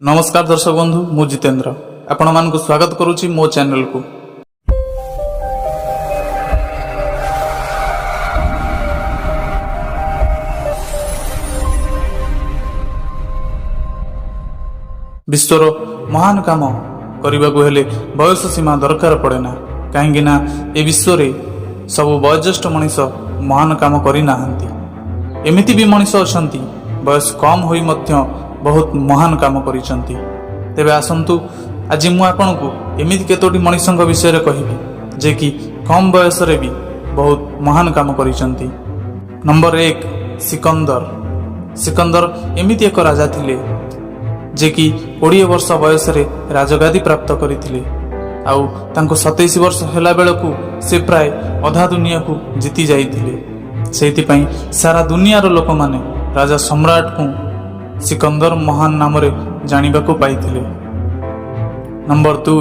नमस्कार दर्शक बंधु मु जितेंद्र आपण मानक स्वागत करुच्ची मो चैनल को। विश्वर महान काम करने को हेले बयस सीमा दरकार पड़े ना कहीं ए विश्व सब वयोज्येष्ठ मनीष महान काम करना एमती भी मनीष अच्छा बयस कम होई मध्य बहुत महान काम करिसंती। तेबे आसंतु आज मु आपन को एमिति केतोटी मनीषक विषय रे कहिबी जे कि कम बयस रे भी बहुत महान काम करिसंती। नंबर 1 सिकंदर। सिकंदर एमिति एक राजा थिले जे कि 20 वर्ष बयस रे राजगादी प्राप्त करिथिले आउ तांको 27 वर्ष होला बेलकू से प्राय अधा दुनिया को जीति जाइथिले। सेति पई सारा दुनिया रो लोक माने राजा सम्राट को सिकंदर महान नाम रे जानिबा को पाइथिले। Number 2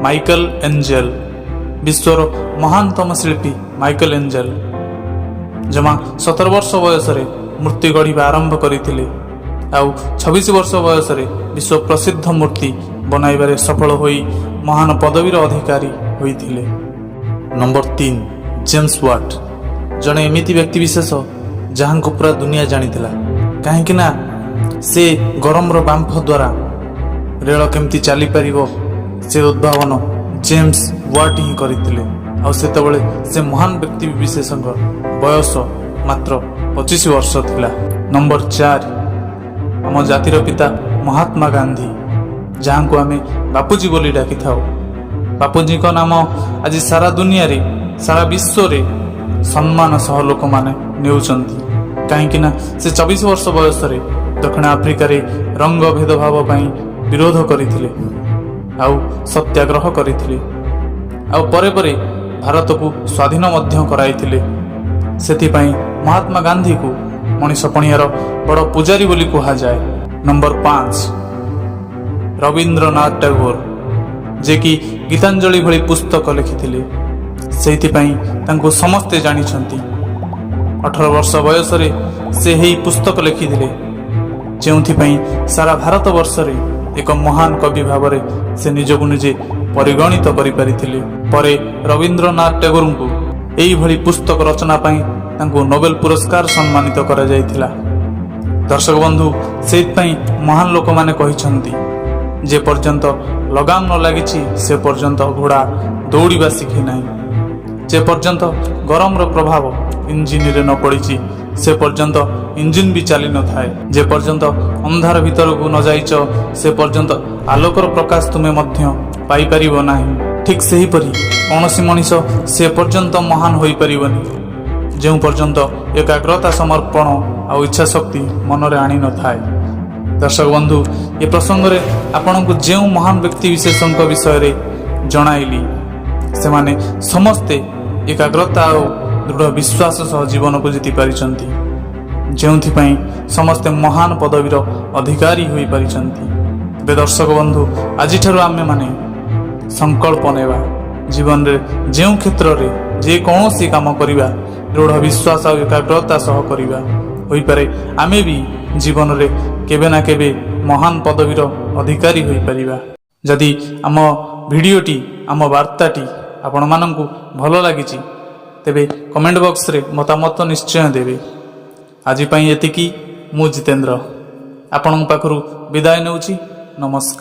Michael Angelo. विश्वर महानतम शिल्पी माइकल एंजेल जमा 17 वर्ष बयस रे मूर्ति गढ़िबा आरंभ करिथिले आउ 26 वर्ष बयस रे विश्व प्रसिद्ध मूर्ति बनाइबारे सफल होई महान पदवीर अधिकारी होइथिले। Number 3 James Watt. जने एमिति व्यक्ति विशेष जहां को पूरा दुनिया जानिथिला कहीं ना से गरम रो बांफ द्वारा रेल केमती चली पारिबो से उद्भावन जेम्स वाट ही करिथिले आ सेतबेले से महान व्यक्ति विशेषक बयस मात्र 25 वर्ष थिला। नंबर 4 आम जातिर पिता महात्मा गांधी जहां को आमे बापूजी बोली डाकी थाओ। बापूजी को नाम आज सारा दुनिया रे सारा विश्व रे सम्मान सह लोक माने नेउचंती कहीं ना से 24 वर्ष बयस रे दक्षिण आफ्रिका रे रंग भेदभाव पई विरोध करिथिले आउ सत्याग्रह करिथिले आउ परे परे भारत को स्वाधीन मध्य कराइथिले। सेति पई महात्मा गांधी को मनीष पणियार बड़ पुजारी बोली कहा जाए। नंबर 5 रविंद्रनाथ टैगोर जे कि गीतांजलि भली पुस्तक लिखिथिले सेति पई तांको समस्ते जानिछंती। 18 वर्ष बयस रे से ही पुस्तक लिखिथिले जेउथि सारा भारत वर्ष रे एक महान कवि भाव से निजको निजे परिगणित करि परिथिले। परे रविंद्रनाथ टैगोर को एई भली पुस्तक रचना पई तांको नोबेल पुरस्कार सम्मानित करा जायथिला। दर्शक बंधु सेति पई महान लोक माने कहिसंती जे पर्यंत लगाम न लागिछि से पर्यंत घोड़ा दौड़िबा शिखि नाही जे पर्यंत गरम रो प्रभाव इंजिन रे न पड़िछि से पर्यंत इंजिन भी चली न थाए जे पर्यंत अंधार भीतर को न जाइछ से पर्यंत आलोकर प्रकाश तुमे मध्य पाई परिबो नाही। ठीक सही परी कौनसी मनीष से पर्यंत महान होई परिबनी जेउ पर्यंत एकाग्रता समर्पण आ इच्छा शक्ति मन रे आनी न थाए। दर्शक बंधु ए प्रसंग रे आपन को जेउ महान व्यक्ति विशेषक विषय रे जणाइली से माने समस्ते एकाग्रता और दृढ़ विश्वास सह जीवन को जीति पारिछंती जेउथि पई समस्ते महान पदवीर अधिकारी होई पारिछंती। बे दर्शक बंधु आज ठारू आमे माने संकल्प नेबा जीवन रे जेउ क्षेत्र रे जे कोनोसी काम करिबा दृढ़ विश्वास और एकाग्रता सह करिबा होई पारे आमे भी जीवन रे केबे ना केबे महान पदवीर अधिकारी होई परिबा। जदि आम भिडियोटी आम वार्ताटी आपण माननकु भलो लागिछि तेबे कमेंट बॉक्स रे मतामत निश्चय देबे। आज पई एतिकी मु जितेंद्र आपन पाखरु विदाय नेउछि। नमस्कार।